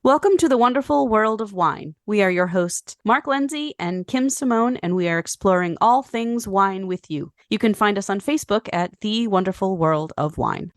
Welcome to the wonderful world of wine. We are your hosts, Mark Lindsay and Kim Simone, and we are exploring all things wine with you. You can find us on Facebook at The Wonderful World of Wine.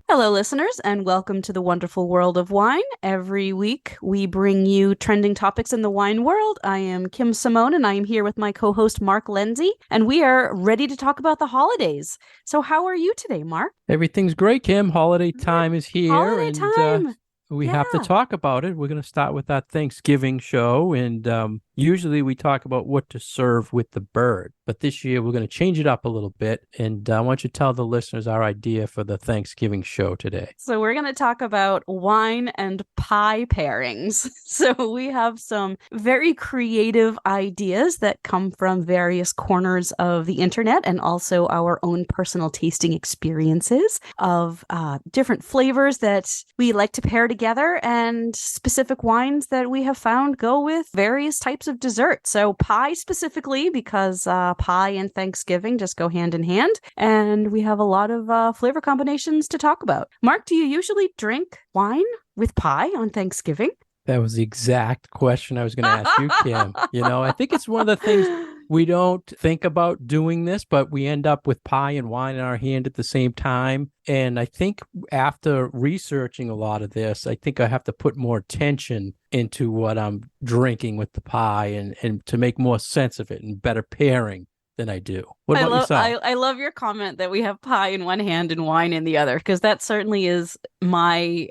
Hello, listeners, and welcome to the wonderful world of wine. Every week, we bring you trending topics in the wine world. I am Kim Simone, and I am here with my co-host, Mark Lindsay, and we are ready to talk about the holidays. So how are you today, Mark? Everything's great, Kim. Holiday time is here, Holiday and time. we have to talk about it. We're going to start with that Thanksgiving show, and usually we talk about what to serve with the bird. But this year, we're going to change it up a little bit, and I want you to tell the listeners our idea for the Thanksgiving show today. So we're going to talk about wine and pie pairings. So we have some very creative ideas that come from various corners of the internet and also our own personal tasting experiences of different flavors that we like to pair together and specific wines that we have found go with various types of dessert. So pie specifically, because pie and Thanksgiving just go hand in hand. And we have a lot of flavor combinations to talk about. Mark, do you usually drink wine with pie on Thanksgiving? That was the exact question I was going to ask you, Kim. I think it's one of the things we don't think about doing this, but we end up with pie and wine in our hand at the same time. And I think after researching a lot of this, I think I have to put more attention into what I'm drinking with the pie and to make more sense of it and better pairing than I do. What about yourself? I love your comment that we have pie in one hand and wine in the other, because that certainly is my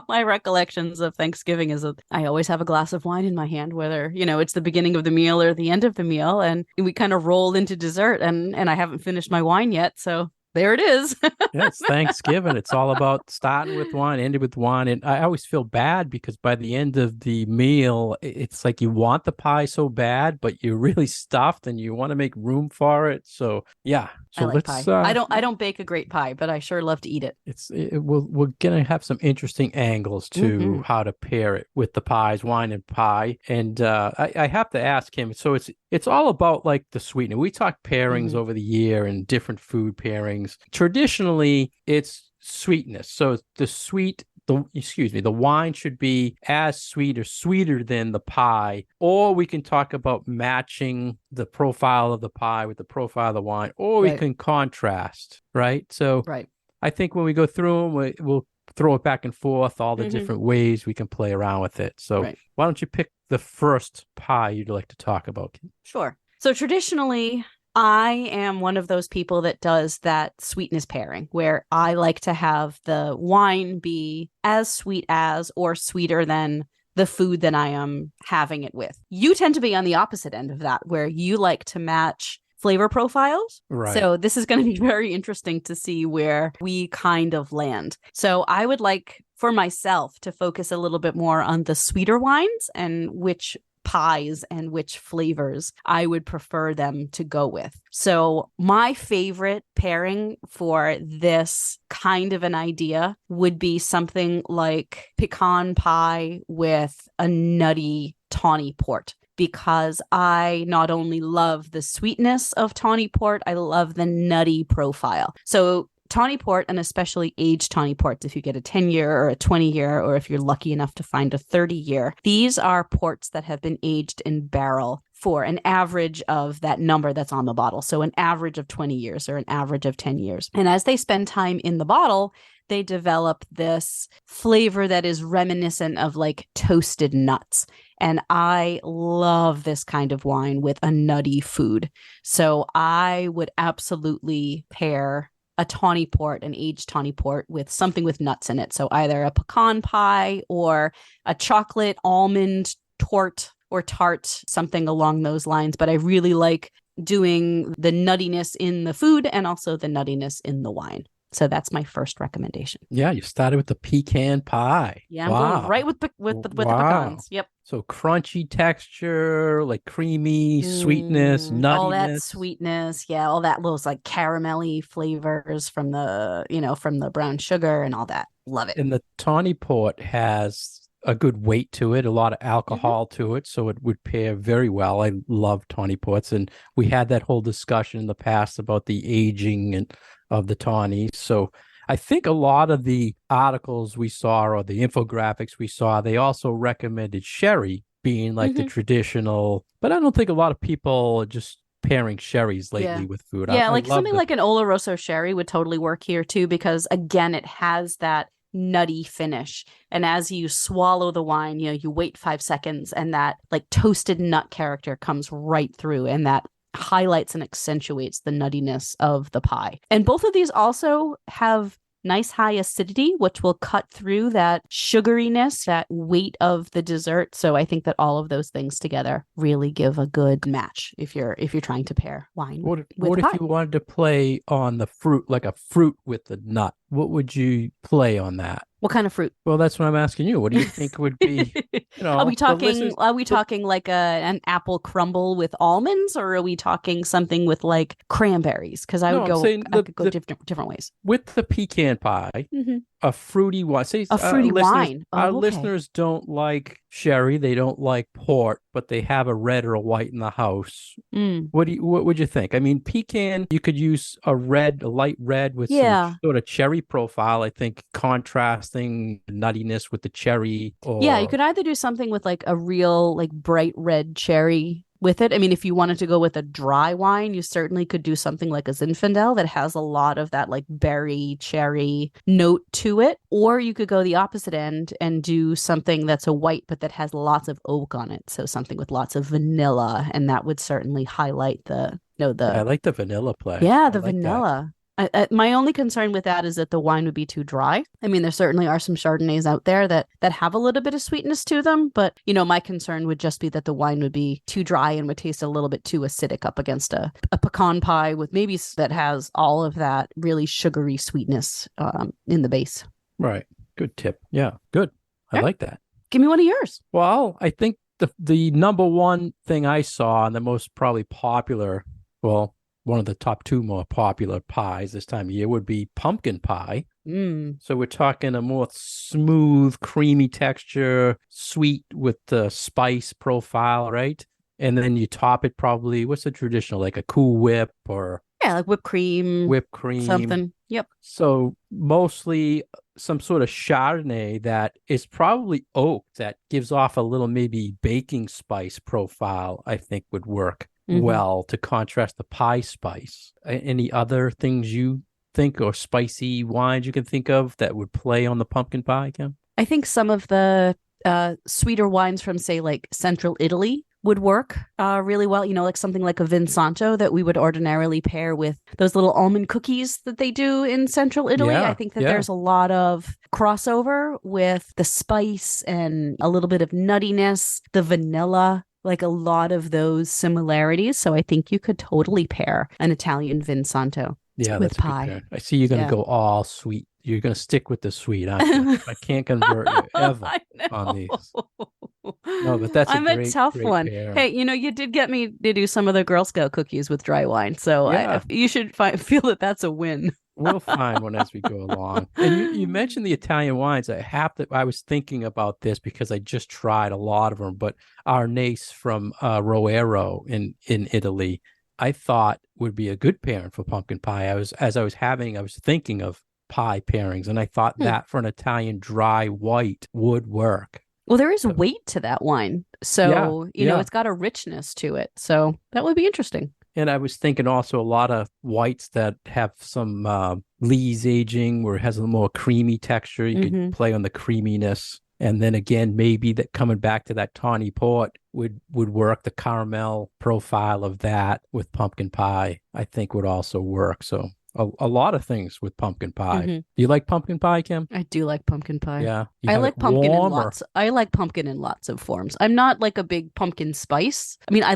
my recollections of Thanksgiving. I always have a glass of wine in my hand, whether it's the beginning of the meal or the end of the meal, and we kind of roll into dessert, and I haven't finished my wine yet, so there it is. Yeah, it's Thanksgiving. It's all about starting with wine, ending with wine. And I always feel bad because by the end of the meal, it's like you want the pie so bad, but you're really stuffed and you want to make room for it. So, yeah. So I like let's. pie. I don't bake a great pie, but I sure love to eat it. We're gonna have some interesting angles to how to pair it with the pies, wine and pie. And I have to ask him. So it's all about like the sweetener. We talk pairings over the year and different food pairings. Traditionally, it's sweetness. So the wine should be as sweet or sweeter than the pie, or we can talk about matching the profile of the pie with the profile of the wine, or we can contrast, right? So I think when we go through them, we'll throw it back and forth, all the different ways we can play around with it. So why don't you pick the first pie you'd like to talk about? Sure. So traditionally, I am one of those people that does that sweetness pairing where I like to have the wine be as sweet as or sweeter than the food that I am having it with. You tend to be on the opposite end of that, where you like to match flavor profiles. Right. So this is going to be very interesting to see where we kind of land. So I would like for myself to focus a little bit more on the sweeter wines and which pies and which flavors I would prefer them to go with. So my favorite pairing for this kind of an idea would be something like pecan pie with a nutty tawny port, because I not only love the sweetness of tawny port, I love the nutty profile. So tawny port, and especially aged tawny ports, if you get a 10-year or a 20-year, or if you're lucky enough to find a 30-year, these are ports that have been aged in barrel for an average of that number that's on the bottle. So an average of 20 years or an average of 10 years. And as they spend time in the bottle, they develop this flavor that is reminiscent of like toasted nuts. And I love this kind of wine with a nutty food. So I would absolutely pair a tawny port, an aged tawny port, with something with nuts in it. So either a pecan pie or a chocolate almond tart, something along those lines. But I really like doing the nuttiness in the food and also the nuttiness in the wine. So that's my first recommendation. Yeah, you started with the pecan pie. Yeah, I'm going right with the pecans. Yep. So crunchy texture, like creamy sweetness, nuttiness. All that sweetness, all that little like caramelly flavors from the brown sugar and all that. Love it. And the tawny port has a good weight to it, a lot of Hmm. alcohol to it, so it would pair very well. I love tawny ports, and we had that whole discussion in the past about the aging and of the tawnies. So I think a lot of the articles we saw or the infographics we saw, they also recommended sherry being like the Hmm. traditional, but I don't think a lot of people are just pairing sherries Yeah. lately with food. I, Yeah, I like love something the like an Oloroso sherry would totally work here too, because again, it has that nutty finish. And as you swallow the wine, you wait 5 seconds and that like toasted nut character comes right through and that highlights and accentuates the nuttiness of the pie. And both of these also have nice high acidity, which will cut through that sugariness, that weight of the dessert. So I think that all of those things together really give a good match if you're trying to pair wine with what a if pie. you wanted to play on the fruit, like a fruit with the nut? What would you play on that? What kind of fruit? Well, that's what I'm asking you. What do you think would be, Are we the talking listeners, are we the, talking like an apple crumble with almonds, or are we talking something with like cranberries? Because I no, would I'm go saying I could go different ways. with the pecan pie, Hmm. a fruity wine. Say A fruity wine. our Oh, okay. listeners don't like sherry, they don't like port, but they have a red or a white in the house. Mm. What would you think? I mean, pecan, you could use a light red with some Yeah. sort of cherry profile, I think contrasting nuttiness with the cherry Yeah, you or could either do something with like a real like bright red cherry with it. I mean, if you wanted to go with a dry wine, you certainly could do something like a Zinfandel that has a lot of that like berry cherry note to it. Or you could go the opposite end and do something that's a white but that has lots of oak on it. So something with lots of vanilla, and that would certainly highlight the no yeah, I the like the vanilla play. yeah, I the like that. vanilla. My only concern with that is that the wine would be too dry. I mean, there certainly are some Chardonnays out there that have a little bit of sweetness to them, but my concern would just be that the wine would be too dry and would taste a little bit too acidic up against a pecan pie with maybe that has all of that really sugary sweetness in the base. Right. Good tip. Yeah, good. I Yeah, like that. give me one of yours. Well, I think the number one thing I saw and the most probably popular, well, one of the top two more popular pies this time of year would be pumpkin pie. Mm. So we're talking a more smooth, creamy texture, sweet with the spice profile, right? And then you top it probably, what's the traditional, like a Cool Whip or Yeah, like whipped cream, whipped cream. something. Yep. So mostly some sort of Chardonnay that is probably oak that gives off a little maybe baking spice profile, I think would work Hmm. well to contrast the pie spice. Any other things you think or spicy wines you can think of that would play on the pumpkin pie, Kim? I think some of the sweeter wines from, say, like Central Italy would work really well. Like something like a Vinsanto that we would ordinarily pair with those little almond cookies that they do in Central Italy. I Yeah, think that yeah. there's a lot of crossover with the spice and a little bit of nuttiness, the vanilla. Like a lot of those similarities. So I think you could totally pair an Italian Vinsanto Yeah, with that's a good pie. pair. I see you're going to Yeah. go all sweet. You're going to stick with the sweet, aren't you? I can't convert you ever I on know. these. No, but that's a I'm a great, tough great one. pair. Hey, you did get me to do some of the Girl Scout cookies with dry wine, so Yeah, you should feel that that's a win. we'll find one as we go along. And you mentioned the Italian wines. I was thinking about this because I just tried a lot of them, but Arnaise from Roero in Italy, I thought would be a good pairing for pumpkin pie. I was thinking of pie pairings, and I thought Hmm. that for an Italian dry white would work. Well, there is So, weight to that wine, yeah, so yeah. it's got a richness to it. So that would be interesting. And I was thinking also a lot of whites that have some lees aging where it has a more creamy texture. You could Hmm. play on the creaminess. And then again, maybe that coming back to that tawny port would work. The caramel profile of that with pumpkin pie, I think would also work. So a lot of things with pumpkin pie. Hmm. Do you like pumpkin pie, Kim? I do like pumpkin pie. Yeah. You have it warm or I like pumpkin in lots of forms. I'm not like a big pumpkin spice. I mean, I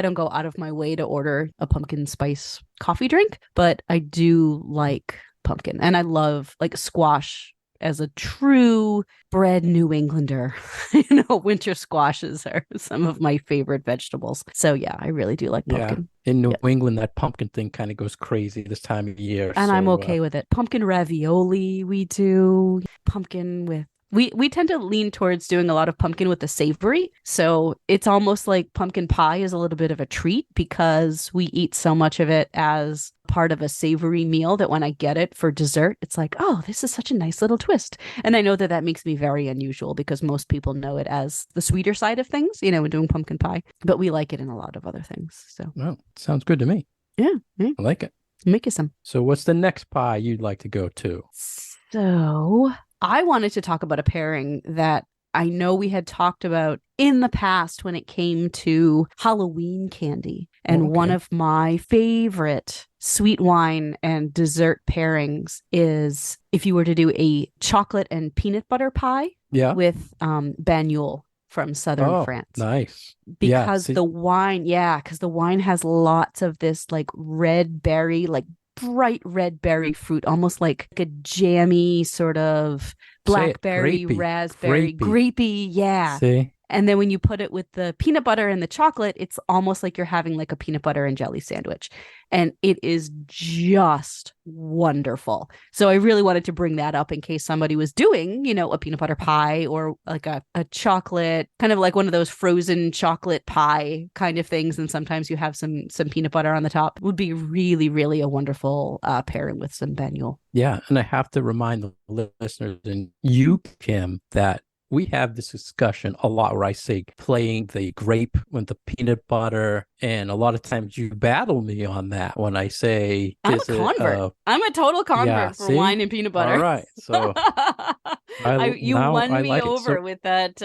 don't go out of my way to order a pumpkin spice coffee drink, but I do like pumpkin, and I love like squash as a true bred New Englander, winter squashes are some of my favorite vegetables. So yeah, I really do like Yeah. pumpkin. In New Yeah. England, that pumpkin thing kind of goes crazy this time of year. And I'm So, okay with it. Pumpkin ravioli, we do pumpkin with we tend to lean towards doing a lot of pumpkin with the savory. So it's almost like pumpkin pie is a little bit of a treat because we eat so much of it as part of a savory meal that when I get it for dessert, it's like, oh, this is such a nice little twist. And I know that that makes me very unusual because most people know it as the sweeter side of things, when doing pumpkin pie, but we like it in a lot of other things. So, well, sounds good to me. yeah, I like it. make you some. So, what's the next pie you'd like to go to? So I wanted to talk about a pairing that I know we had talked about in the past when it came to Halloween candy. And one Okay. of my favorite sweet wine and dessert pairings is if you were to do a chocolate and peanut butter pie Yeah. with Banyule from southern Oh, France. nice. Yeah. Because See, the wine has lots of this like red berry, like bright red berry fruit, almost like a jammy sort of say it. blackberry, Grapey. raspberry, Grapey. grapey. Yeah. See? And then when you put it with the peanut butter and the chocolate, it's almost like you're having like a peanut butter and jelly sandwich. And it is just wonderful. So I really wanted to bring that up in case somebody was doing, a peanut butter pie or like a chocolate, kind of like one of those frozen chocolate pie kind of things. And sometimes you have some peanut butter on the top. Would be really, really a wonderful pairing with some Banyule. Yeah. And I have to remind the listeners and you, Kim, that we have this discussion a lot where I say playing the grape with the peanut butter. And a lot of times you battle me on that when I say, I'm a is it, convert. I'm a total yeah, convert for see? wine and peanut All butter. right. So You now I won me like it. over So, with that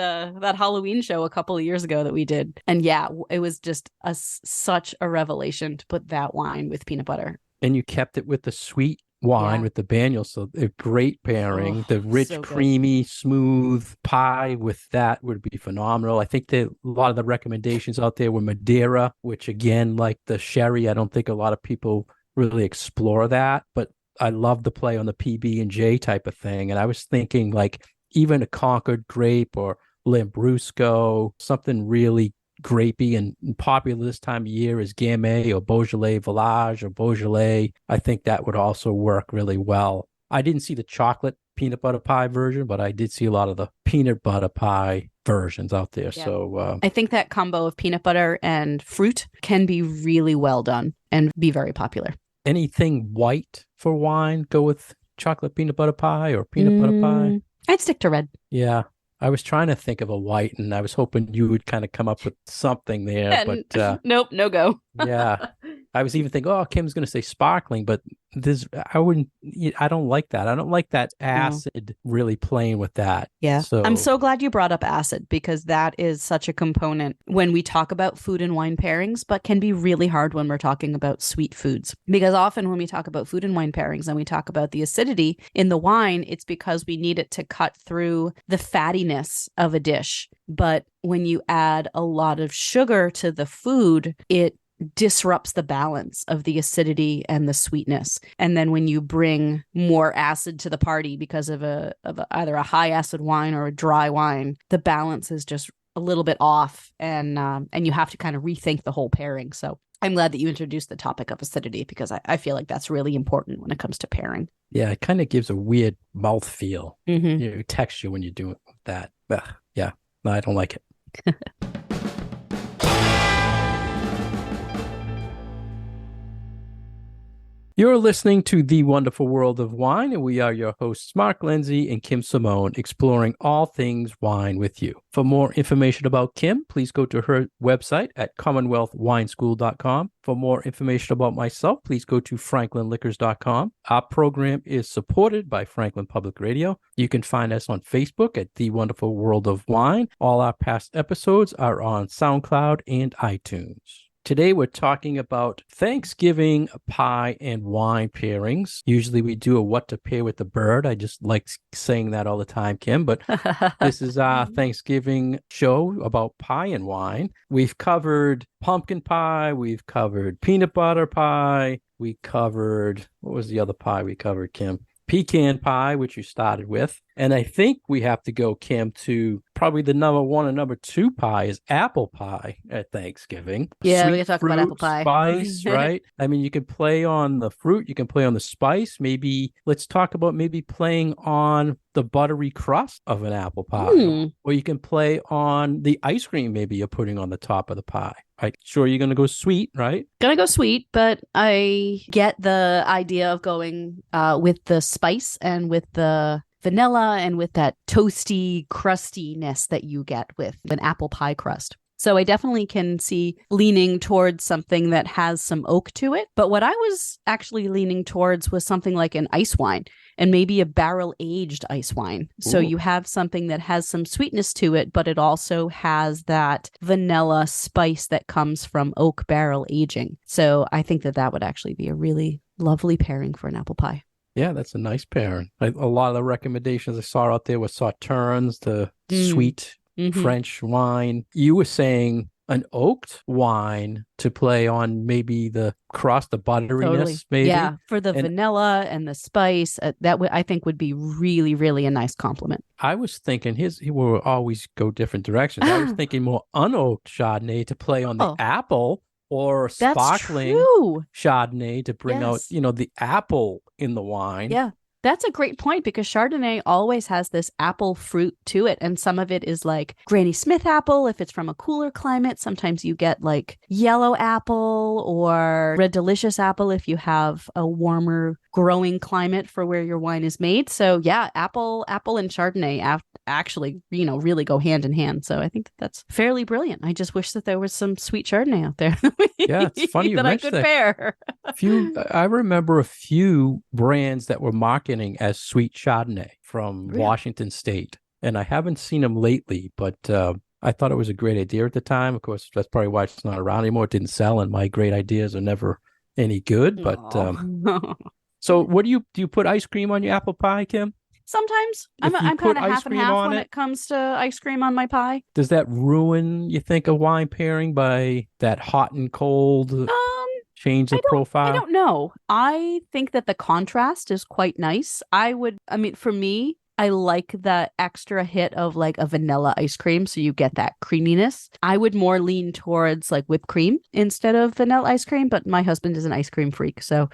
Halloween show a couple of years ago that we did. And yeah, it was just such a revelation to put that wine with peanut butter. and you kept it with the sweet wine Yeah. with the Banyule. So a great pairing. Oh, The rich, so good. creamy, smooth pie with that would be phenomenal. I think that a lot of the recommendations out there were Madeira, which again, like the sherry, I don't think a lot of people really explore that, but I love the play on the PB and J type of thing. And I was thinking like even a Concord grape or Lambrusco, something really grapey and popular this time of year is Gamay or Beaujolais Village or Beaujolais. I think that would also work really well. I didn't see the chocolate peanut butter pie version, but I did see a lot of the peanut butter pie versions out there. Yeah. So I think that combo of peanut butter and fruit can be really well done and be very popular. anything white for wine, go with chocolate peanut butter pie or peanut butter pie. I'd stick to red. Yeah. I was trying to think of a white and I was hoping you would kind of come up with something there, but Nope, no go. yeah. I was even thinking, oh, Kim's going to say sparkling, but I don't like that. I don't like that acid really playing with that. Yeah. So I'm so glad you brought up acid because that is such a component when we talk about food and wine pairings, but can be really hard when we're talking about sweet foods. Because often when we talk about food and wine pairings and we talk about the acidity in the wine, it's because we need it to cut through the fattiness of a dish. But when you add a lot of sugar to the food, it disrupts the balance of the acidity and the sweetness. And then when you bring more acid to the party because of either a high acid wine or a dry wine, the balance is just a little bit off, and you have to kind of rethink the whole pairing. So I'm glad that you introduced the topic of acidity because I feel like that's really important when it comes to pairing. yeah, it kind of gives a weird mouth feel, Mm-hmm. texture when you do that. Ugh, yeah, no, I don't like it. You're listening to The Wonderful World of Wine, and we are your hosts, Mark Lindsay and Kim Simone, exploring all things wine with you. For more information about Kim, please go to her website at commonwealthwineschool.com. For more information about myself, please go to franklinliquors.com. Our program is supported by Franklin Public Radio. You can find us on Facebook at The Wonderful World of Wine. All our past episodes are on SoundCloud and iTunes. Today, we're talking about Thanksgiving pie and wine pairings. Usually we do a what to pair with the bird. I just like saying that all the time, Kim, but this is our Thanksgiving show about pie and wine. We've covered pumpkin pie. We've covered peanut butter pie. We covered, what was the other pie we covered, Kim? pecan pie, which you started with. And I think we have to go, Kim, to probably the number one and number two pie is apple pie at Thanksgiving. Yeah, we Sweet can talk about apple fruit, pie. spice, right? I mean, you can play on the fruit, you can play on the spice. Maybe let's talk about maybe playing on the buttery crust of an apple pie, or you can play on the ice cream maybe you're putting on the top of the pie. Right? Sure, you're going to go sweet, right? Gonna go sweet, but I get the idea of going with the spice and with the vanilla and with that toasty crustiness that you get with an apple pie crust. So I definitely can see leaning towards something that has some oak to it. But what I was actually leaning towards was something like an ice wine and maybe a barrel aged ice wine. So you have something that has some sweetness to it, but it also has that vanilla spice that comes from oak barrel aging. So I think that that would actually be a really lovely pairing for an apple pie. Yeah, that's a nice pairing. A lot of the recommendations I saw out there were sauternes, the sweet French wine. You were saying an oaked wine to play on maybe the crust, the butteriness, maybe. Yeah, for the vanilla and the spice, I think would be really, really a nice compliment. I was thinking he will always go different directions. I was thinking more unoaked Chardonnay to play on the apple, or sparkling Chardonnay to bring out, the apple in the wine. Yeah. That's a great point because Chardonnay always has this apple fruit to it. And some of it is like Granny Smith apple if it's from a cooler climate. Sometimes you get like yellow apple or red delicious apple if you have a warmer growing climate for where your wine is made. So yeah, apple and Chardonnay actually, really go hand in hand. So I think that's fairly brilliant. I just wish that there was some sweet Chardonnay out there. Yeah, it's funny you that mentioned I could pair. I remember a few brands that were marketing as sweet Chardonnay from Washington State, and I haven't seen them lately, but I thought it was a great idea at the time. Of course, that's probably why it's not around anymore. It didn't sell, and my great ideas are never any good. But so, what do you put ice cream on your apple pie, Kim? Sometimes I'm kind of half and half when it comes to ice cream on my pie. Does that ruin, you think, a wine pairing by that hot and cold? Change the profile? I don't know. I think that the contrast is quite nice. For me, I like the extra hit of like a vanilla ice cream. So you get that creaminess. I would more lean towards like whipped cream instead of vanilla ice cream, but my husband is an ice cream freak. So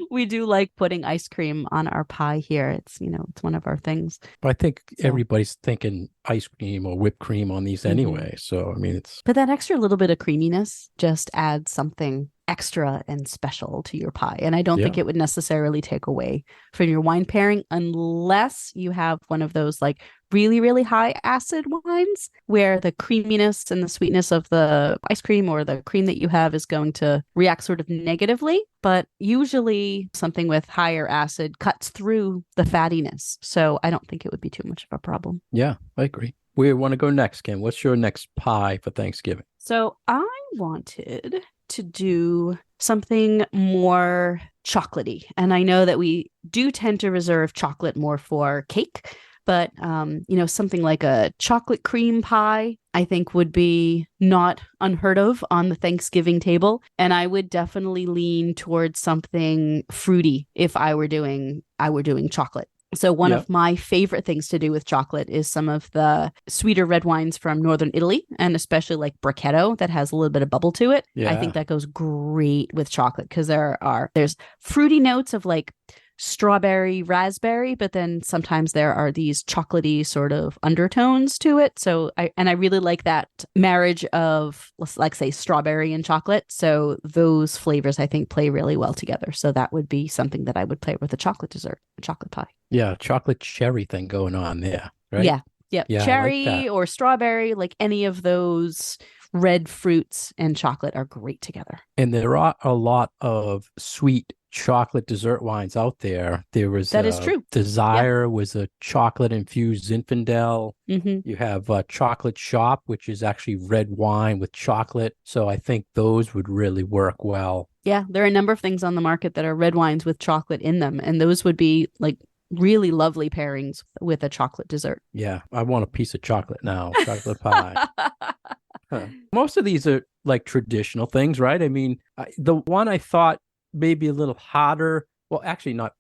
we do like putting ice cream on our pie here. It's, it's one of our things. But I think everybody's thinking ice cream or whipped cream on these anyway. So, I mean, but that extra little bit of creaminess just adds something extra and special to your pie. And I don't think it would necessarily take away from your wine pairing unless you have one of those like really, really high acid wines where the creaminess and the sweetness of the ice cream or the cream that you have is going to react sort of negatively. But usually something with higher acid cuts through the fattiness. So I don't think it would be too much of a problem. Yeah, I agree. We want to go next, Kim. What's your next pie for Thanksgiving? So I wanted to do something more chocolatey. And I know that we do tend to reserve chocolate more for cake, but something like a chocolate cream pie, I think would be not unheard of on the Thanksgiving table. And I would definitely lean towards something fruity if I were doing chocolate. So one of my favorite things to do with chocolate is some of the sweeter red wines from Northern Italy, and especially like Brachetto that has a little bit of bubble to it. Yeah. I think that goes great with chocolate because there's fruity notes of like strawberry, raspberry, but then sometimes there are these chocolatey sort of undertones to it. So I really like that marriage of, let's like say, strawberry and chocolate. So those flavors I think play really well together. So that would be something that I would play with a chocolate dessert, a chocolate pie. Yeah, chocolate cherry thing going on there, right? Yeah, cherry like or strawberry, like any of those red fruits and chocolate are great together. And there are a lot of sweet chocolate dessert wines out there. That is true. Desire was a chocolate infused Zinfandel. You have Chocolate Shop, which is actually red wine with chocolate. So I think those would really work well. Yeah, there are a number of things on the market that are red wines with chocolate in them, and those would be like really lovely pairings with a chocolate dessert. Yeah, I want a piece of chocolate now, chocolate pie. Most of these are like traditional things, right? I mean, the one I thought maybe a little hotter, well, actually not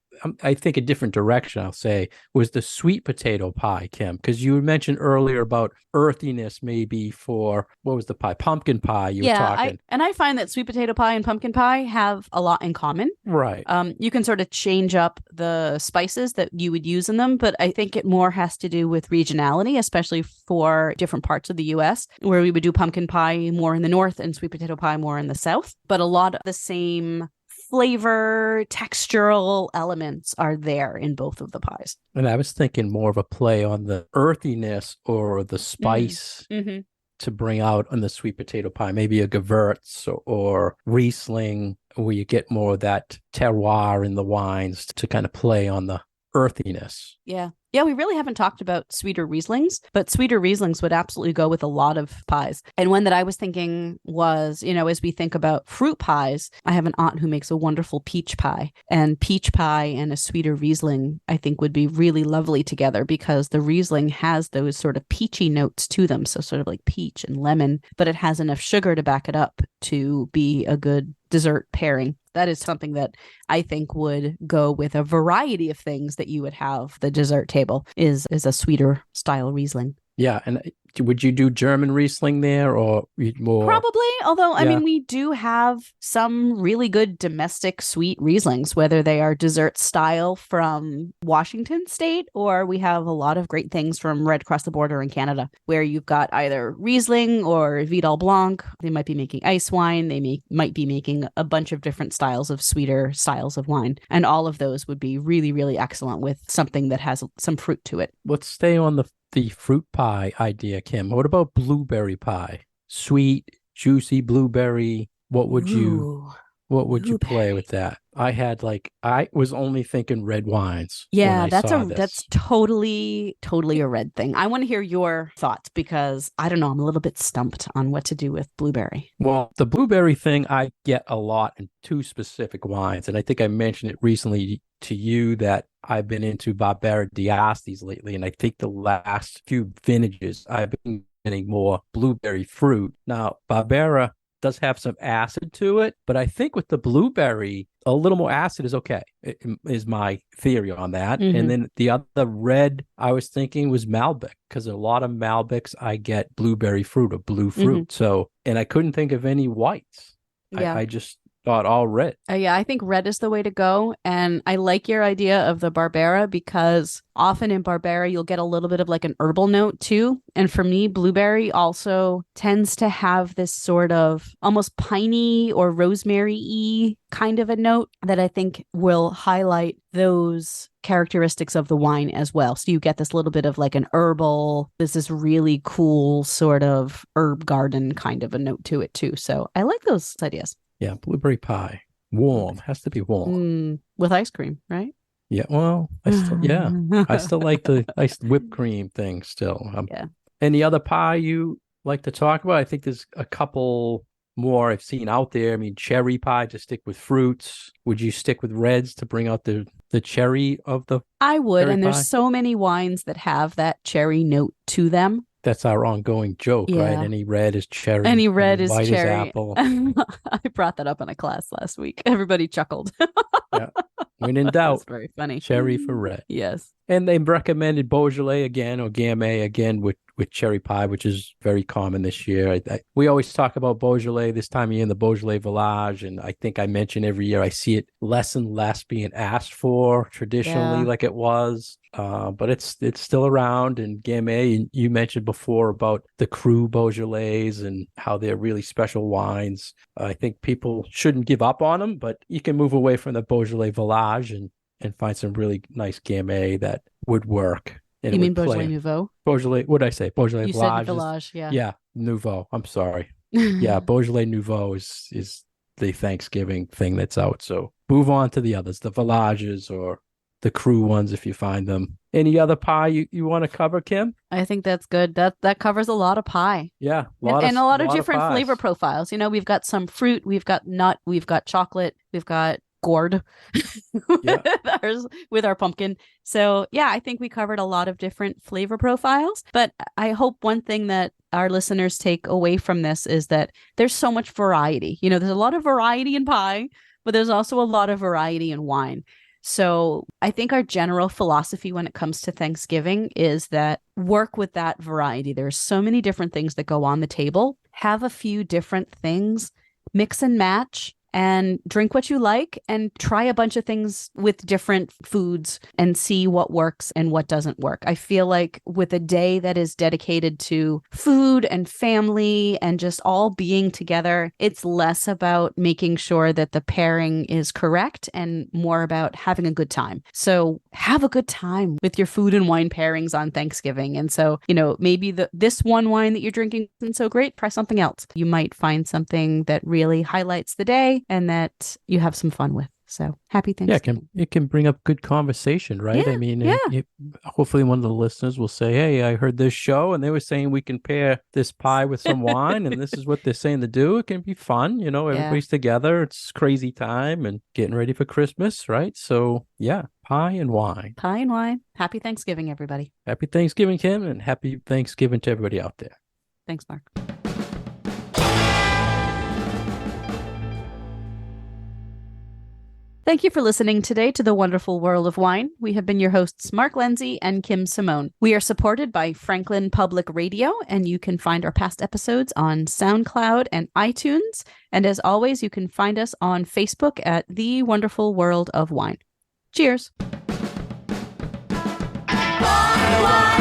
I think a different direction, I'll say, was the sweet potato pie, Kim, because you mentioned earlier about earthiness maybe for, what was the pie? Pumpkin pie, you were Yeah, talking. I find that sweet potato pie and pumpkin pie have a lot in common. Right. You can sort of change up the spices that you would use in them, but I think it more has to do with regionality, especially for different parts of the US, where we would do pumpkin pie more in the north and sweet potato pie more in the south. But a lot of the same flavor, textural elements are there in both of the pies. And I was thinking more of a play on the earthiness or the Mm. spice Mm-hmm. to bring out on the sweet potato pie, maybe a Gewürz or Riesling, where you get more of that terroir in the wines to kind of play on the earthiness. Yeah. Yeah, we really haven't talked about sweeter Rieslings, but sweeter Rieslings would absolutely go with a lot of pies. And one that I was thinking was, as we think about fruit pies, I have an aunt who makes a wonderful peach pie. And peach pie and a sweeter Riesling, I think, would be really lovely together because the Riesling has those sort of peachy notes to them. So sort of like peach and lemon, but it has enough sugar to back it up to be a good dessert pairing. That is something that I think would go with a variety of things that you would have the dessert table is a sweeter style Riesling. Yeah. And would you do German Riesling there or more? Probably, although I Yeah. mean, we do have some really good domestic sweet Rieslings, whether they are dessert style from Washington State or we have a lot of great things from right across the border in Canada, where you've got either Riesling or Vidal Blanc. They might be making ice wine. Might be making a bunch of different styles of sweeter styles of wine, and all of those would be really, really excellent with something that has some fruit to it. Let's stay on the fruit pie idea, Kim. What about blueberry pie? Sweet, juicy blueberry. What would you play with that? I was only thinking red wines when Yeah, I saw that's this. totally a red thing. I want to hear your thoughts because I don't know, I'm a little bit stumped on what to do with blueberry. Well, the blueberry thing I get a lot in two specific wines, and I think I mentioned it recently to you that I've been into Barbera d'Astis lately, and I think the last few vintages I've been getting more blueberry fruit. Now, Barbera does have some acid to it, but I think with the blueberry, a little more acid is okay, is my theory on that. Mm-hmm. And then the other red I was thinking was Malbec, because a lot of Malbecs I get blueberry fruit or blue fruit. Mm-hmm. So, and I couldn't think of any whites. Yeah. I just thought all red. Yeah, I think red is the way to go. And I like your idea of the Barbera because often in Barbera, you'll get a little bit of like an herbal note too. And for me, blueberry also tends to have this sort of almost piney or rosemary-y kind of a note that I think will highlight those characteristics of the wine as well. So you get this little bit of like an herbal, this really cool sort of herb garden kind of a note to it too. So I like those ideas. Yeah, blueberry pie. Warm. Has to be warm. With ice cream, right? Yeah, well, I still like the whipped cream thing still. Yeah. Any other pie you like to talk about? I think there's a couple more I've seen out there. I mean, cherry pie to stick with fruits. Would you stick with reds to bring out the cherry of the I would, cherry and pie? there's so many wines that have that cherry note to them. That's our ongoing joke, right? Any red is cherry. Any red is white cherry. Is apple. I brought that up in a class last week. Everybody chuckled. Yeah. When in doubt, that's very funny. Cherry for red. Yes. And they recommended Beaujolais again or Gamay again with cherry pie, which is very common this year. We always talk about Beaujolais this time of year in the Beaujolais Village, and I think I mention every year I see it less and less being asked for traditionally like it was. But it's still around. And Gamay, you mentioned before about the Cru Beaujolais and how they're really special wines. I think people shouldn't give up on them, but you can move away from the Beaujolais Village and find some really nice Gamay that would work. You mean Beaujolais Nouveau? Beaujolais, what did I say? Beaujolais you Village. Said Village, yeah. Yeah, Nouveau. I'm sorry. Yeah, Beaujolais Nouveau is the Thanksgiving thing that's out. So move on to the others, the Villages or the Cru ones if you find them. Any other pie you want to cover, Kim? I think that's good. That covers a lot of pie. Yeah, a lot of different flavor profiles. We've got some fruit, we've got nut, we've got chocolate, we've got gourd with our pumpkin. So yeah, I think we covered a lot of different flavor profiles. But I hope one thing that our listeners take away from this is that there's so much variety. There's a lot of variety in pie, but there's also a lot of variety in wine. So I think our general philosophy when it comes to Thanksgiving is that work with that variety. There's so many different things that go on the table. Have a few different things, mix and match, and drink what you like and try a bunch of things with different foods and see what works and what doesn't work. I feel like with a day that is dedicated to food and family and just all being together, it's less about making sure that the pairing is correct and more about having a good time. So have a good time with your food and wine pairings on Thanksgiving. And so, maybe this one wine that you're drinking isn't so great, try something else. You might find something that really highlights the day and that you have some fun with. So happy Thanksgiving. Yeah, it can bring up good conversation, right? Yeah, I mean, yeah. hopefully one of the listeners will say, hey, I heard this show and they were saying we can pair this pie with some wine and this is what they're saying to do. It can be fun. Everybody's together. It's crazy time and getting ready for Christmas, right? So yeah, pie and wine. Pie and wine. Happy Thanksgiving, everybody. Happy Thanksgiving, Kim, and happy Thanksgiving to everybody out there. Thanks, Mark. Thank you for listening today to The Wonderful World of Wine. We have been your hosts, Mark Lindsay and Kim Simone. We are supported by Franklin Public Radio, and you can find our past episodes on SoundCloud and iTunes. And as always, you can find us on Facebook at The Wonderful World of Wine. Cheers. Wine.